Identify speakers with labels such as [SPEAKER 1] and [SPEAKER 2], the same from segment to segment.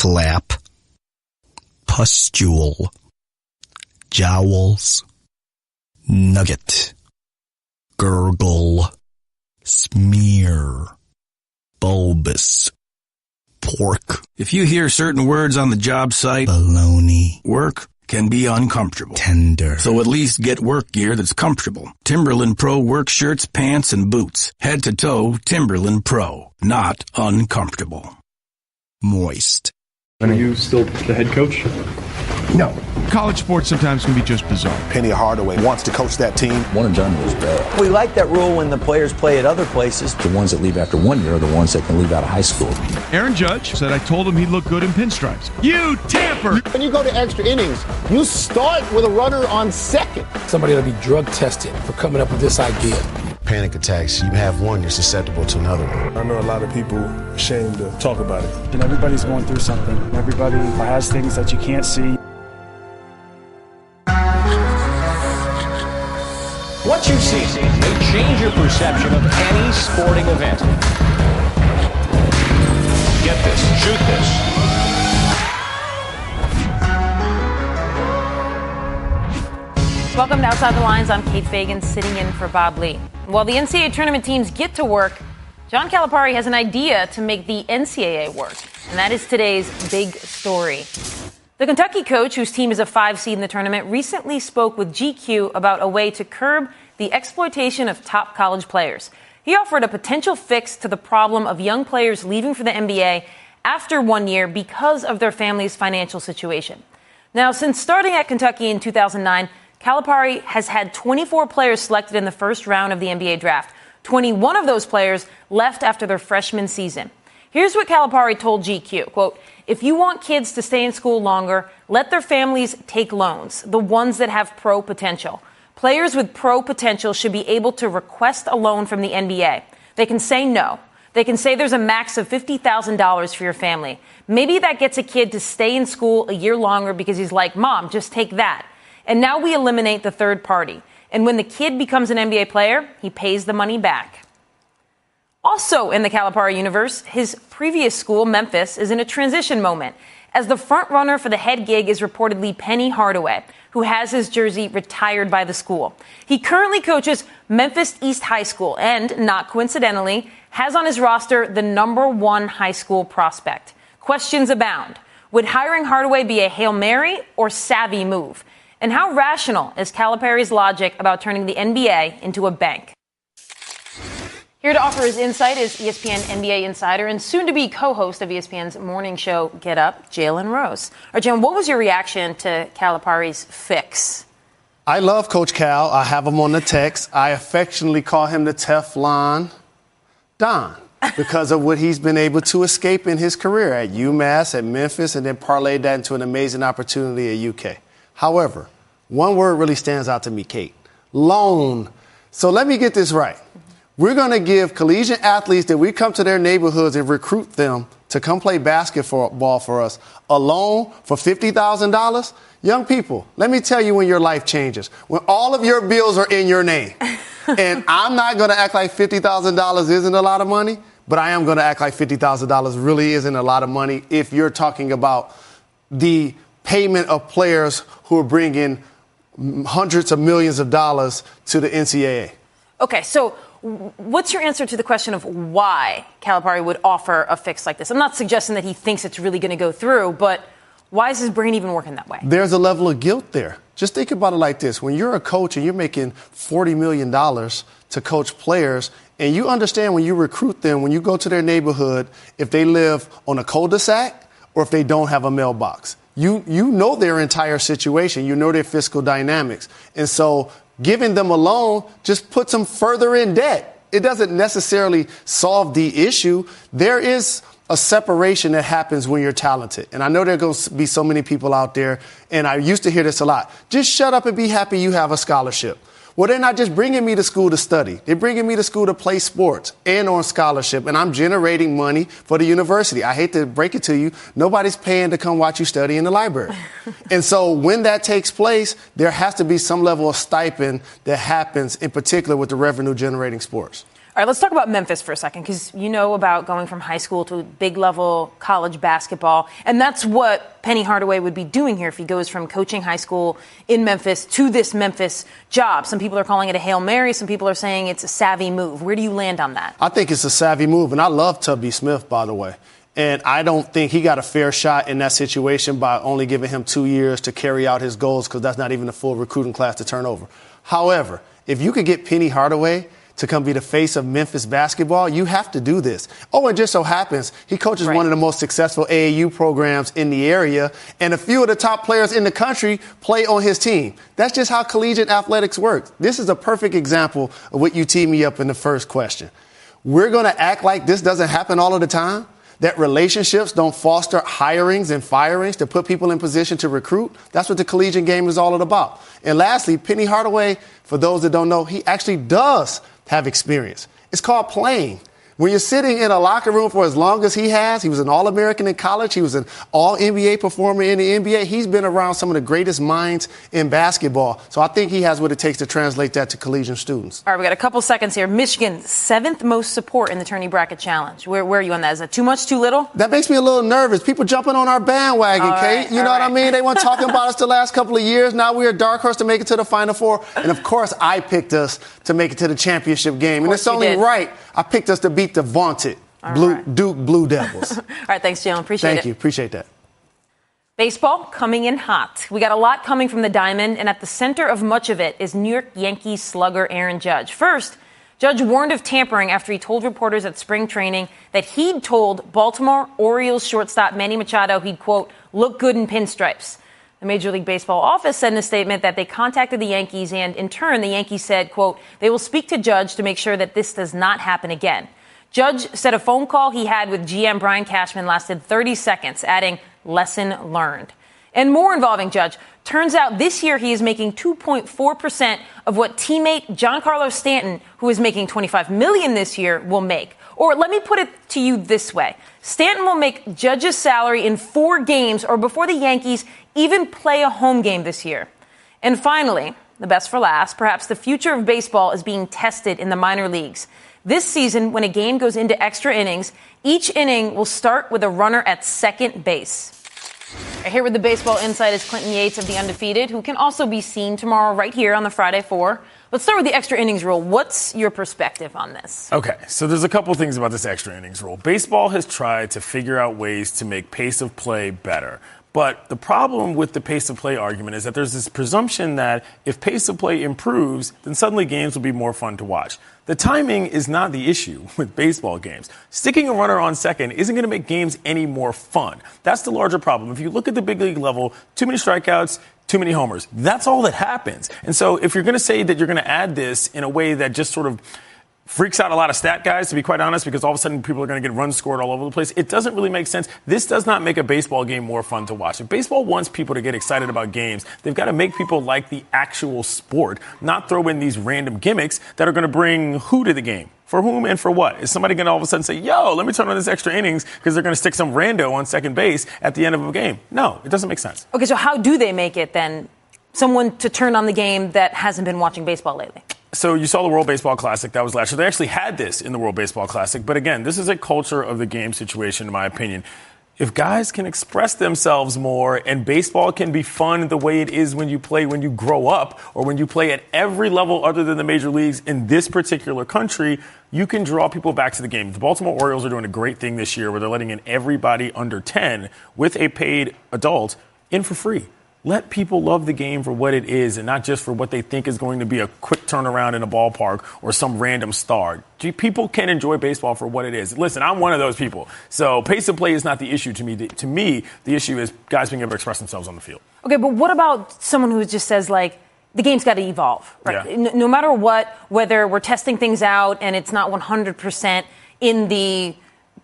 [SPEAKER 1] flap, pustule, jowls, nugget, gurgle, smear, bulbous, pork.
[SPEAKER 2] If you hear certain words on the job site,
[SPEAKER 1] baloney,
[SPEAKER 2] work can be uncomfortable.
[SPEAKER 1] tender.
[SPEAKER 2] So at least get work gear that's comfortable. Timberland Pro work shirts, pants, and boots. Head to toe, Timberland Pro. Not uncomfortable.
[SPEAKER 1] Moist.
[SPEAKER 3] Are you still the head coach?
[SPEAKER 4] No. College sports sometimes can be just bizarre.
[SPEAKER 5] Penny Hardaway wants to coach that team.
[SPEAKER 6] One and done was bad.
[SPEAKER 7] We like that rule when the players play at other places.
[SPEAKER 6] The ones that leave after 1 year are the ones that can leave out of high school.
[SPEAKER 4] Aaron Judge said I told him he'd look good in pinstripes. You tamper!
[SPEAKER 8] When you go to extra innings, you start with a runner on second.
[SPEAKER 9] Somebody ought to be drug tested for coming up with this idea.
[SPEAKER 5] Panic attacks, you have one, you're susceptible to another one.
[SPEAKER 10] I know a lot of people ashamed to talk about it.
[SPEAKER 11] And everybody's going through something. Everybody has things that you can't see.
[SPEAKER 12] What you see may change your perception of any sporting event. Get this, shoot this.
[SPEAKER 13] Welcome to Outside the Lines. I'm Kate Fagan, sitting in for Bob Lee. While the NCAA tournament teams get to work, John Calipari has an idea to make the NCAA work, and that is today's big story. The Kentucky coach, whose team is a 5 seed in the tournament, recently spoke with GQ about a way to curb the exploitation of top college players. He offered a potential fix to the problem of young players leaving for the NBA after 1 year because of their family's financial situation. Now, since starting at Kentucky in 2009, Calipari has had 24 players selected in the first round of the NBA draft. 21 of those players left after their freshman season. Here's what Calipari told GQ, quote, "If you want kids to stay in school longer, let their families take loans, the ones that have pro potential. Players with pro potential should be able to request a loan from the NBA. They can say no. They can say there's a max of $50,000 for your family. Maybe that gets a kid to stay in school a year longer because he's like, Mom, just take that. And now we eliminate the third party. And when the kid becomes an NBA player, he pays the money back." Also in the Calipari universe, his previous school, Memphis, is in a transition moment, as the front runner for the head gig is reportedly Penny Hardaway, who has his jersey retired by the school. He currently coaches Memphis East High School and, not coincidentally, has on his roster the #1 high school prospect. Questions abound. Would hiring Hardaway be a Hail Mary or savvy move? And how rational is Calipari's logic about turning the NBA into a bank? Here to offer his insight is ESPN NBA insider and soon-to-be co-host of ESPN's morning show, Get Up, Jalen Rose. All right, Jalen, what was your reaction to Calipari's fix?
[SPEAKER 14] I love Coach Cal. I have him on the text. I affectionately call him the Teflon Don because of what he's been able to escape in his career at UMass, at Memphis, and then parlayed that into an amazing opportunity at UK. However, one word really stands out to me, Kate. Loan. So let me get this right. We're going to give collegiate athletes that we come to their neighborhoods and recruit them to come play basketball for us a loan for $50,000. Young people, let me tell you when your life changes. When all of your bills are in your name. And I'm not going to act like $50,000 isn't a lot of money, but I am going to act like $50,000 really isn't a lot of money if you're talking about the payment of players who are bringing hundreds of millions of dollars to the NCAA.
[SPEAKER 13] Okay, so what's your answer to the question of why Calipari would offer a fix like this? I'm not suggesting that he thinks it's really going to go through, but why is his brain even working that way?
[SPEAKER 14] There's a level of guilt there. Just think about it like this. When you're a coach and you're making $40 million to coach players, and you understand when you recruit them, when you go to their neighborhood, if they live on a cul-de-sac or if they don't have a mailbox. You know their entire situation. You know their fiscal dynamics. And so giving them a loan just puts them further in debt. It doesn't necessarily solve the issue. There is a separation that happens when you're talented. And I know there are going to be so many people out there, and I used to hear this a lot. Just shut up and be happy you have a scholarship. Well, they're not just bringing me to school to study. They're bringing me to school to play sports and on scholarship, and I'm generating money for the university. I hate to break it to you. Nobody's paying to come watch you study in the library. And so when that takes place, there has to be some level of stipend that happens, in particular with the revenue-generating sports.
[SPEAKER 13] All right, let's talk about Memphis for a second, because you know about going from high school to big level college basketball. And that's what Penny Hardaway would be doing here if he goes from coaching high school in Memphis to this Memphis job. Some people are calling it a Hail Mary. Some people are saying it's a savvy move. Where do you land on that?
[SPEAKER 14] I think it's a savvy move. And I love Tubby Smith, by the way. And I don't think he got a fair shot in that situation by only giving him 2 years to carry out his goals, because that's not even a full recruiting class to turn over. However, if you could get Penny Hardaway to come be the face of Memphis basketball, you have to do this. Oh, and just so happens, he coaches one of the most successful AAU programs in the area, and a few of the top players in the country play on his team. That's just how collegiate athletics works. This is a perfect example of what you teed me up in the first question. We're going to act like this doesn't happen all of the time, that relationships don't foster hirings and firings to put people in position to recruit. That's what the collegiate game is all about. And lastly, Penny Hardaway, for those that don't know, he actually does have experience. It's called playing. When you're sitting in a locker room for as long as he was an All-American in college. He was an All-NBA performer in the NBA. He's been around some of the greatest minds in basketball. So I think he has what it takes to translate that to collegiate students.
[SPEAKER 13] All right, we got a couple seconds here. Michigan, 7th most support in the Tourney Bracket Challenge. Where are you on that? Is that too much, too little?
[SPEAKER 14] That makes me a little nervous. People jumping on our bandwagon, Kate. You know what I mean? They weren't talking about us the last couple of years. Now we're a dark horse to make it to the Final Four. And, of course, I picked us to make it to the championship game. And it's only right I picked us to beat the vaunted Duke Blue Devils.
[SPEAKER 13] All right, thanks, Jalen. Appreciate it.
[SPEAKER 14] Thank you. Appreciate that.
[SPEAKER 13] Baseball coming in hot. We got a lot coming from the diamond, and at the center of much of it is New York Yankees slugger Aaron Judge. First, Judge warned of tampering after he told reporters at spring training that he'd told Baltimore Orioles shortstop Manny Machado he'd, quote, look good in pinstripes. The Major League Baseball office said in a statement that they contacted the Yankees, and in turn, the Yankees said, quote, they will speak to Judge to make sure that this does not happen again. Judge said a phone call he had with GM Brian Cashman lasted 30 seconds, adding, lesson learned. And more involving Judge. Turns out this year he is making 2.4% of what teammate Giancarlo Stanton, who is making $25 million this year, will make. Or let me put it to you this way. Stanton will make Judge's salary in 4 games or before the Yankees even play a home game this year. And finally, the best for last, perhaps the future of baseball is being tested in the minor leagues. This season, when a game goes into extra innings, each inning will start with a runner at second base. Here with the baseball insight is Clinton Yates of The Undefeated, who can also be seen tomorrow right here on the Friday 4. Let's start with the extra innings rule. What's your perspective on this?
[SPEAKER 15] Okay, so there's a couple things about this extra innings rule. Baseball has tried to figure out ways to make pace of play better. But the problem with the pace of play argument is that there's this presumption that if pace of play improves, then suddenly games will be more fun to watch. The timing is not the issue with baseball games. Sticking a runner on second isn't going to make games any more fun. That's the larger problem. If you look at the big league level, too many strikeouts, too many homers. That's all that happens. And so if you're going to say that you're going to add this in a way that just sort of freaks out a lot of stat guys, to be quite honest, because all of a sudden people are going to get runs scored all over the place. It doesn't really make sense. This does not make a baseball game more fun to watch. If baseball wants people to get excited about games, they've got to make people like the actual sport, not throw in these random gimmicks that are going to bring who to the game? For whom and for what? Is somebody going to all of a sudden say, yo, let me turn on this extra innings because they're going to stick some rando on second base at the end of a game? No, it doesn't make sense.
[SPEAKER 13] Okay, so how do they make it then someone to turn on the game that hasn't been watching baseball lately?
[SPEAKER 15] So you saw the World Baseball Classic. That was last year. They actually had this in the World Baseball Classic. But again, this is a culture of the game situation, in my opinion. If guys can express themselves more and baseball can be fun the way it is when you play, when you grow up, or when you play at every level other than the major leagues in this particular country, you can draw people back to the game. The Baltimore Orioles are doing a great thing this year where they're letting in everybody under 10 with a paid adult in for free. Let people love the game for what it is and not just for what they think is going to be a quick turnaround in a ballpark or some random star. People can enjoy baseball for what it is. Listen, I'm one of those people. So pace of play is not the issue to me. To me, the issue is guys being able to express themselves on the field.
[SPEAKER 13] Okay, but what about someone who just says, like, the game's got to evolve, right?
[SPEAKER 15] Yeah.
[SPEAKER 13] No matter what, whether we're testing things out and it's not 100% in the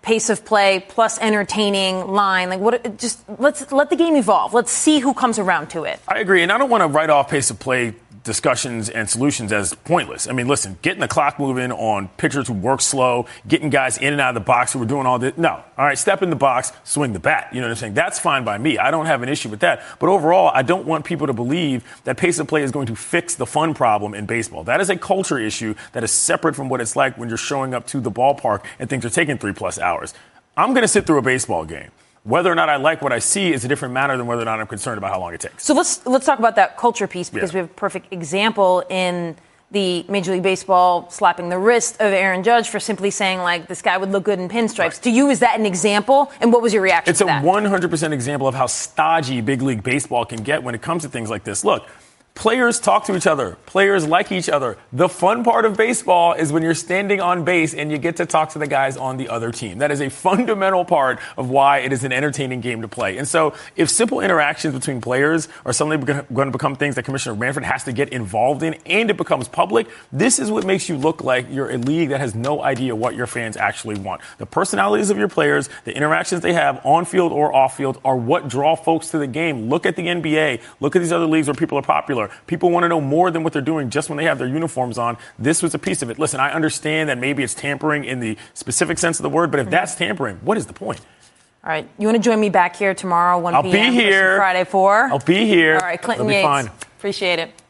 [SPEAKER 13] pace of play plus entertaining line, like just let's let the game evolve. Let's see who comes around to it.
[SPEAKER 15] I agree, and I don't want to write off pace of play discussions and solutions as pointless. I mean, listen, getting the clock moving on pitchers who work slow, getting guys in and out of the box who are doing all this. No. All right, step in the box, swing the bat. You know what I'm saying? That's fine by me. I don't have an issue with that. But overall, I don't want people to believe that pace of play is going to fix the fun problem in baseball. That is a culture issue that is separate from what it's like when you're showing up to the ballpark and things are taking 3+ hours. I'm going to sit through a baseball game. Whether or not I like what I see is a different matter than whether or not I'm concerned about how long it takes.
[SPEAKER 13] So let's talk about that culture piece, because we have a perfect example in the Major League Baseball slapping the wrist of Aaron Judge for simply saying, like, this guy would look good in pinstripes. Right. To you, is that an example? And what was your reaction to that?
[SPEAKER 15] It's a 100% example of how stodgy Big League Baseball can get when it comes to things like this. Look, players talk to each other. Players like each other. The fun part of baseball is when you're standing on base and you get to talk to the guys on the other team. That is a fundamental part of why it is an entertaining game to play. And so if simple interactions between players are suddenly going to become things that Commissioner Manfred has to get involved in and it becomes public, this is what makes you look like you're a league that has no idea what your fans actually want. The personalities of your players, the interactions they have on field or off field are what draw folks to the game. Look at the NBA. Look at these other leagues where people are popular. People want to know more than what they're doing just when they have their uniforms on. This was a piece of it. Listen, I understand that maybe it's tampering in the specific sense of the word, but if that's tampering, what is the point?
[SPEAKER 13] All right. You want to join me back here tomorrow, 1 p.m.
[SPEAKER 15] I'll be here.
[SPEAKER 13] Friday 4?
[SPEAKER 15] I'll be here.
[SPEAKER 13] All right, Clinton
[SPEAKER 15] It'll be
[SPEAKER 13] Yates.
[SPEAKER 15] fine.
[SPEAKER 13] Appreciate it.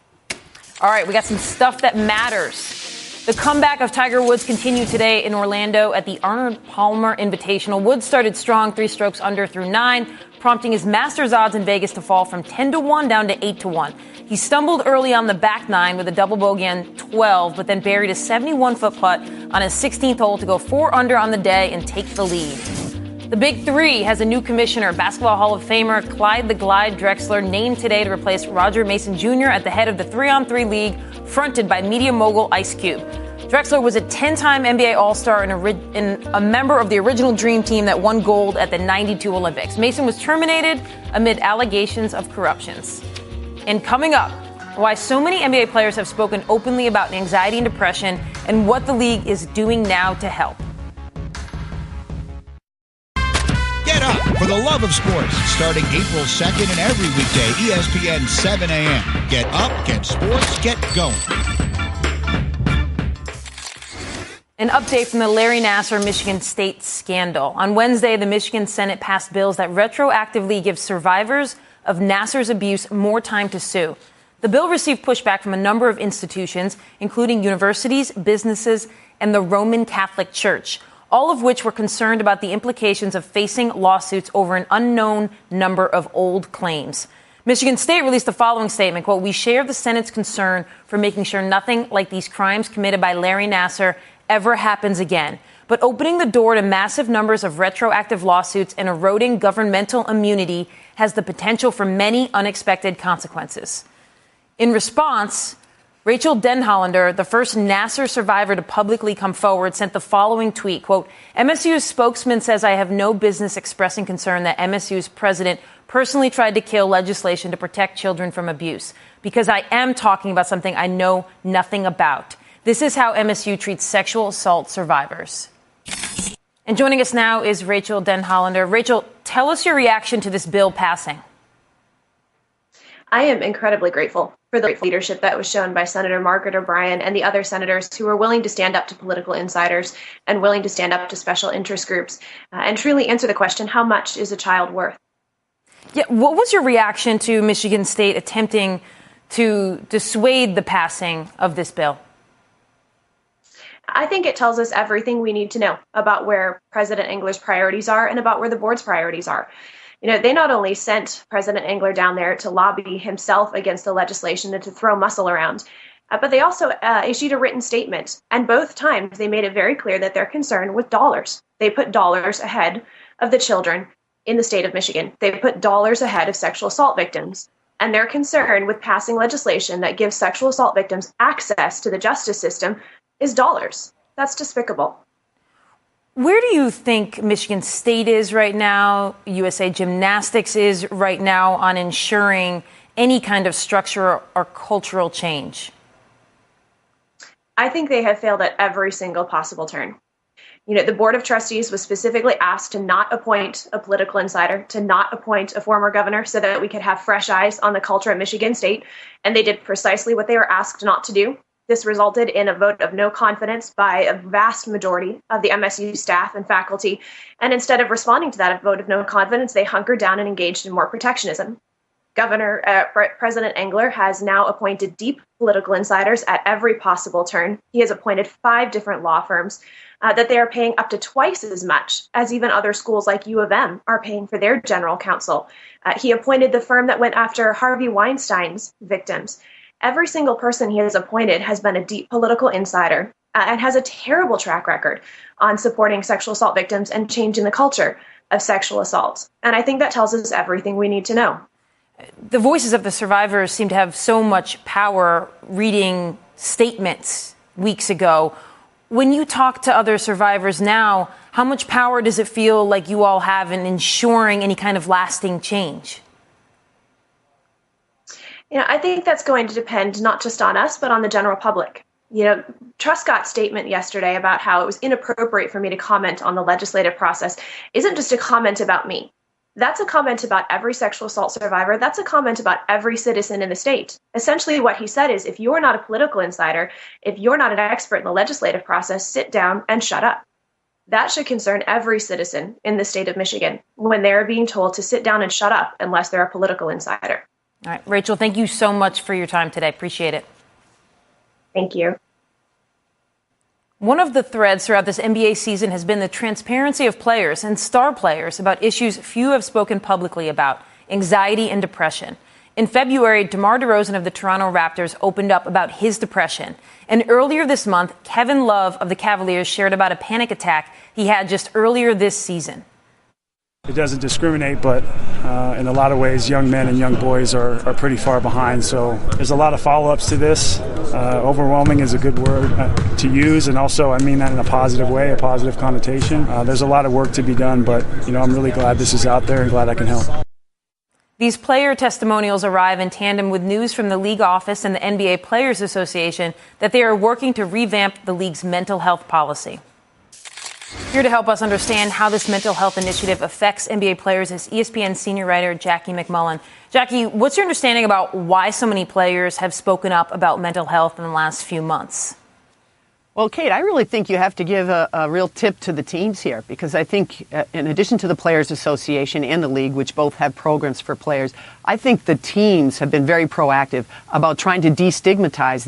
[SPEAKER 13] All right, we got some stuff that matters. The comeback of Tiger Woods continued today in Orlando at the Arnold Palmer Invitational. Woods started strong, 3 strokes under through 9, prompting his Masters odds in Vegas to fall from 10-1 down to 8-1. He stumbled early on the back 9 with a double bogey on 12, but then buried a 71-foot putt on his 16th hole to go 4 under on the day and take the lead. The Big Three has a new commissioner. Basketball Hall of Famer Clyde the Glide Drexler named today to replace Roger Mason Jr. at the head of the 3-on-3 league fronted by media mogul Ice Cube. Drexler was a 10-time NBA All-Star and a member of the original Dream Team that won gold at the 92 Olympics. Mason was terminated amid allegations of corruptions. And coming up, why so many NBA players have spoken openly about anxiety and depression and what the league is doing now to help.
[SPEAKER 16] Get up for the love of sports starting April 2nd and every weekday, ESPN 7 a.m. Get up, get sports, get going.
[SPEAKER 13] An update from the Larry Nassar Michigan State scandal. On Wednesday, the Michigan Senate passed bills that retroactively give survivors of Nassar's abuse more time to sue. The bill received pushback from a number of institutions, including universities, businesses, and the Roman Catholic Church, all of which were concerned about the implications of facing lawsuits over an unknown number of old claims. Michigan State released the following statement, quote, "We share the Senate's concern for making sure nothing like these crimes committed by Larry Nassar ever happens again. But opening the door to massive numbers of retroactive lawsuits and eroding governmental immunity has the potential for many unexpected consequences." In response, Rachel Denhollander, the first Nassar survivor to publicly come forward, sent the following tweet, quote, "MSU's spokesman says I have no business expressing concern that MSU's president personally tried to kill legislation to protect children from abuse, because I am talking about something I know nothing about. This is how MSU treats sexual assault survivors." And joining us now is Rachel Denhollander. Rachel, tell us your reaction to this bill passing.
[SPEAKER 17] I am incredibly grateful for the leadership that was shown by Senator Margaret O'Brien and the other senators who were willing to stand up to political insiders and willing to stand up to special interest groups and truly answer the question, how much is a child worth?
[SPEAKER 13] Yeah, what was your reaction to Michigan State attempting to dissuade the passing of this bill?
[SPEAKER 17] I think it tells us everything we need to know about where President Engler's priorities are and about where the board's priorities are. You know, they not only sent President Engler down there to lobby himself against the legislation and to throw muscle around, but they also issued a written statement. And both times they made it very clear that they're concerned with dollars. They put dollars ahead of the children in the state of Michigan. They put dollars ahead of sexual assault victims. And they're concerned with passing legislation that gives sexual assault victims access to the justice system is dollars. That's despicable.
[SPEAKER 13] Where do you think Michigan State is right now, USA Gymnastics is right now on ensuring any kind of structure or cultural change?
[SPEAKER 17] I think they have failed at every single possible turn. The Board of Trustees was specifically asked to not appoint a political insider, to not appoint a former governor, so that we could have fresh eyes on the culture at Michigan State. And they did precisely what they were asked not to do. This resulted in a vote of no confidence by a vast majority of the MSU staff and faculty. And instead of responding to that vote of no confidence, they hunkered down and engaged in more protectionism. President Engler has now appointed deep political insiders at every possible turn. He has appointed 5 different law firms that they are paying up to twice as much as even other schools like U of M are paying for their general counsel. He appointed the firm that went after Harvey Weinstein's victims. Every single person he has appointed has been a deep political insider and has a terrible track record on supporting sexual assault victims and changing the culture of sexual assault. And I think that tells us everything we need to know.
[SPEAKER 13] The voices of the survivors seem to have so much power reading statements weeks ago. When you talk to other survivors now, how much power does it feel like you all have in ensuring any kind of lasting change?
[SPEAKER 17] I think that's going to depend not just on us, but on the general public. Truscott's statement yesterday about how it was inappropriate for me to comment on the legislative process isn't just a comment about me. That's a comment about every sexual assault survivor. That's a comment about every citizen in the state. Essentially, what he said is, if you're not a political insider, if you're not an expert in the legislative process, sit down and shut up. That should concern every citizen in the state of Michigan when they're being told to sit down and shut up unless they're a political insider.
[SPEAKER 13] All right, Rachel, thank you so much for your time today. Appreciate it.
[SPEAKER 17] Thank you.
[SPEAKER 13] One of the threads throughout this NBA season has been the transparency of players and star players about issues few have spoken publicly about, anxiety and depression. In February, DeMar DeRozan of the Toronto Raptors opened up about his depression. And earlier this month, Kevin Love of the Cavaliers shared about a panic attack he had just earlier this season.
[SPEAKER 11] It doesn't discriminate, but in a lot of ways, young men and young boys are pretty far behind. So there's a lot of follow-ups to this. Overwhelming is a good word to use, and also I mean that in a positive way, a positive connotation. There's a lot of work to be done, but I'm really glad this is out there and glad I can help.
[SPEAKER 13] These player testimonials arrive in tandem with news from the league office and the NBA Players Association that they are working to revamp the league's mental health policy. Here to help us understand how this mental health initiative affects NBA players is ESPN senior writer Jackie McMullen. Jackie, what's your understanding about why so many players have spoken up about mental health in the last few months?
[SPEAKER 18] Well, Kate, I really think you have to give a real tip to the teams here, because I think in addition to the Players Association and the league, which both have programs for players, I think the teams have been very proactive about trying to destigmatize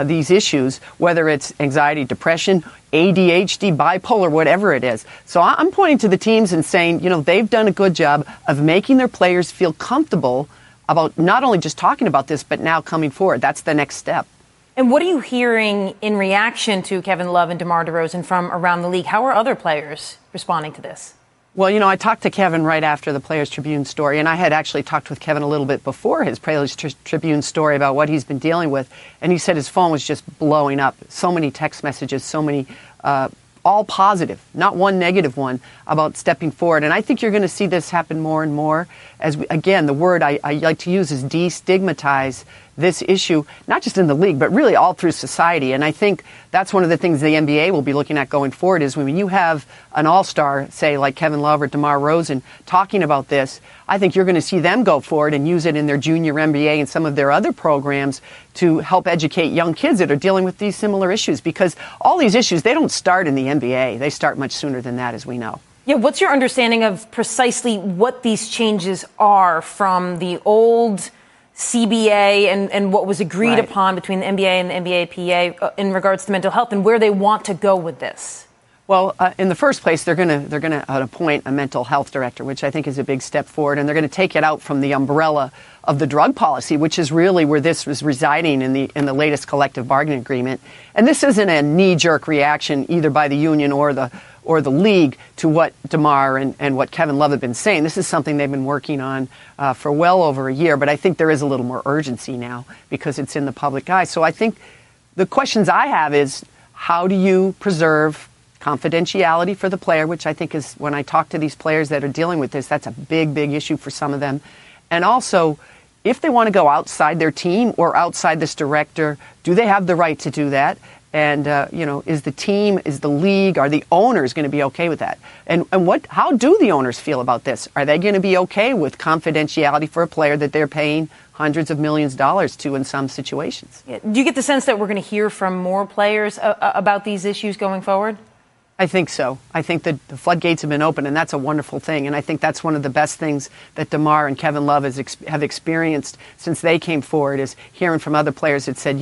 [SPEAKER 18] these issues, whether it's anxiety, depression, ADHD, bipolar, whatever it is. So I'm pointing to the teams and saying, they've done a good job of making their players feel comfortable about not only just talking about this, but now coming forward. That's the next step.
[SPEAKER 13] And what are you hearing in reaction to Kevin Love and DeMar DeRozan from around the league? How are other players responding to this?
[SPEAKER 18] Well, I talked to Kevin right after the Players Tribune story, and I had actually talked with Kevin a little bit before his Players Tribune story about what he's been dealing with, and he said his phone was just blowing up. So many text messages, so many all positive, not one negative one, about stepping forward. And I think you're going to see this happen more and more as, again, the word I like to use is destigmatize this issue, not just in the league, but really all through society. And I think that's one of the things the NBA will be looking at going forward is when you have an all-star, say, like Kevin Love or DeMar DeRozan, talking about this, I think you're going to see them go forward and use it in their junior NBA and some of their other programs to help educate young kids that are dealing with these similar issues. Because all these issues, they don't start in the NBA. They start much sooner than that, as we know.
[SPEAKER 13] Yeah, what's your understanding of precisely what these changes are from the old CBA and what was agreed upon between the NBA and the NBAPA in regards to mental health and where they want to go with this?
[SPEAKER 18] Well, in the first place, they're going to appoint a mental health director, which I think is a big step forward, and they're going to take it out from the umbrella of the drug policy, which is really where this was residing in the latest collective bargaining agreement. And this isn't a knee-jerk reaction either by the union or the league to what DeMar and what Kevin Love have been saying. This is something they've been working on for well over a year, but I think there is a little more urgency now because it's in the public eye. So I think the questions I have is, how do you preserve confidentiality for the player, which I think is, when I talk to these players that are dealing with this, that's a big, big issue for some of them. And also, if they want to go outside their team or outside this director, do they have the right to do that? And, is the team, is the league, are the owners going to be okay with that? And how do the owners feel about this? Are they going to be okay with confidentiality for a player that they're paying hundreds of millions of dollars to in some situations?
[SPEAKER 13] Yeah. Do you get the sense that we're going to hear from more players about these issues going forward?
[SPEAKER 18] I think so. I think that the floodgates have been open, and that's a wonderful thing. And I think that's one of the best things that DeMar and Kevin Love have experienced since they came forward, is hearing from other players that said,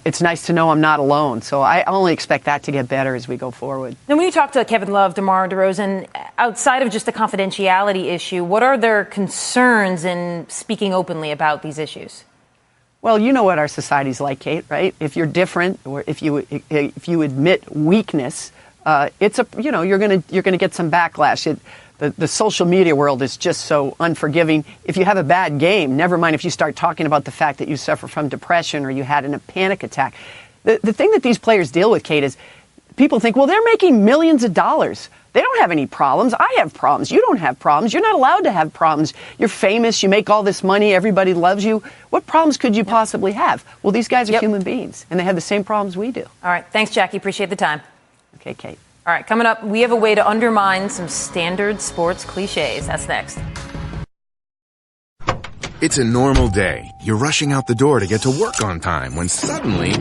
[SPEAKER 18] it's nice to know I'm not alone. So I only expect that to get better as we go forward.
[SPEAKER 13] Now, when you talk to Kevin Love, DeMar DeRozan, outside of just the confidentiality issue, what are their concerns in speaking openly about these issues?
[SPEAKER 18] Well, you know what our society's like, Kate, right? If you're different, or if you admit weakness, you're going to get some backlash. The social media world is just so unforgiving. If you have a bad game, never mind if you start talking about the fact that you suffer from depression or you had a panic attack. The thing that these players deal with, Kate, is people think, well, they're making millions of dollars. They don't have any problems. I have problems. You don't have problems. You're not allowed to have problems. You're famous. You make all this money. Everybody loves you. What problems could you possibly have? Well, these guys are human beings, and they have the same problems we do.
[SPEAKER 13] All right. Thanks, Jackie. Appreciate the time.
[SPEAKER 18] Okay, Kate.
[SPEAKER 13] All right, coming up, we have a way to undermine some standard sports cliches. That's next.
[SPEAKER 19] It's a normal day. You're rushing out the door to get to work on time when suddenly,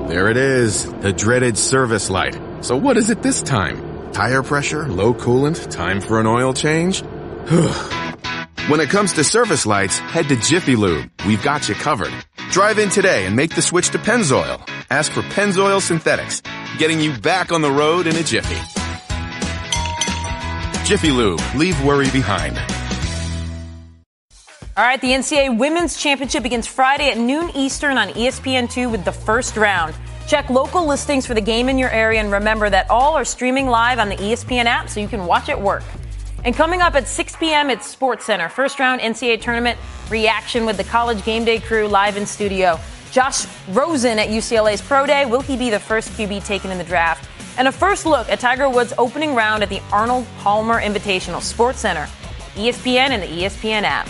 [SPEAKER 19] there it is, the dreaded service light. So what is it this time? Tire pressure, low coolant, time for an oil change? When it comes to service lights, head to Jiffy Lube. We've got you covered. Drive in today and make the switch to Pennzoil. Ask for Pennzoil Synthetics, getting you back on the road in a jiffy. Jiffy Lube, leave worry behind.
[SPEAKER 13] All right, the NCAA Women's Championship begins Friday at noon Eastern on ESPN2 with the first round. Check local listings for the game in your area, and remember that all are streaming live on the ESPN app so you can watch at work. And coming up at 6 p.m. at Sports Center, first round NCAA tournament reaction with the College Game Day crew live in studio. Josh Rosen at UCLA's Pro Day. Will he be the first QB taken in the draft? And a first look at Tiger Woods' opening round at the Arnold Palmer Invitational. Sports Center, ESPN, and the ESPN app.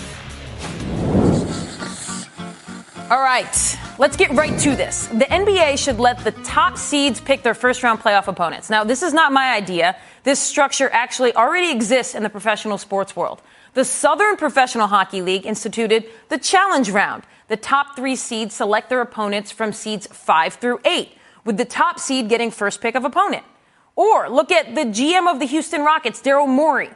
[SPEAKER 13] All right, let's get right to this. The NBA should let the top seeds pick their first-round playoff opponents. Now, this is not my idea. This structure actually already exists in the professional sports world. The Southern Professional Hockey League instituted the Challenge Round. The top 3 seeds select their opponents from seeds 5 through 8, with the top seed getting first pick of opponent. Or look at the GM of the Houston Rockets, Daryl Morey.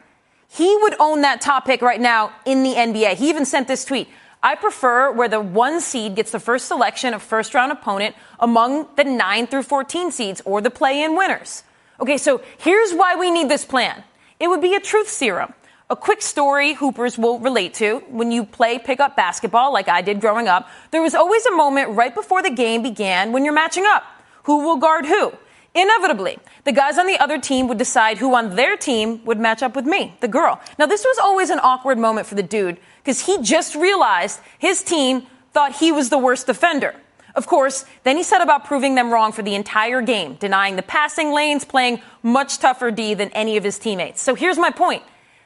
[SPEAKER 13] He would own that top pick right now in the NBA. He even sent this tweet. I prefer where the 1 seed gets the first selection of first-round opponent among the 9 through 14 seeds or the play-in winners. Okay, so here's why we need this plan. It would be a truth serum. A quick story Hoopers will relate to. When you play pickup basketball like I did growing up, there was always a moment right before the game began when you're matching up. Who will guard who? Inevitably, the guys on the other team would decide who on their team would match up with me, the girl. Now, this was always an awkward moment for the dude because he just realized his team thought he was the worst defender. Of course, then he set about proving them wrong for the entire game, denying the passing lanes, playing much tougher D than any of his teammates. So here's my point.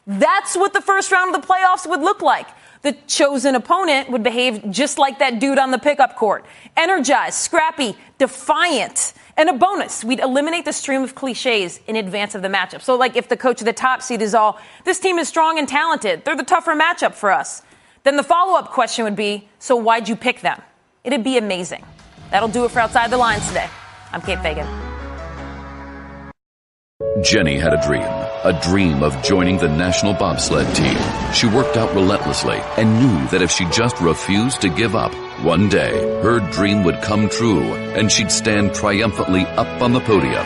[SPEAKER 13] That's what the first round of the playoffs would look like. The chosen opponent would behave just like that dude on the pickup court. Energized, scrappy, defiant. And a bonus, we'd eliminate the stream of cliches in advance of the matchup. So like if the coach of the top seed is all, this team is strong and talented, they're the tougher matchup for us, then the follow-up question would be, so why'd you pick them? It'd be amazing. That'll do it for Outside the Lines today. I'm Kate Fagan.
[SPEAKER 20] Jenny had a dream of joining the national bobsled team. She worked out relentlessly and knew that if she just refused to give up, one day her dream would come true and she'd stand triumphantly up on the podium.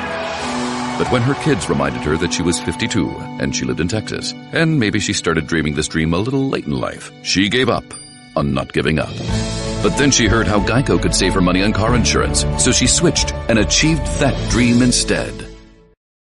[SPEAKER 20] But when her kids reminded her that she was 52 and she lived in Texas, and maybe she started dreaming this dream a little late in life, she gave up on not giving up. But then she heard how Geico could save her money on car insurance, so she switched and achieved that dream instead.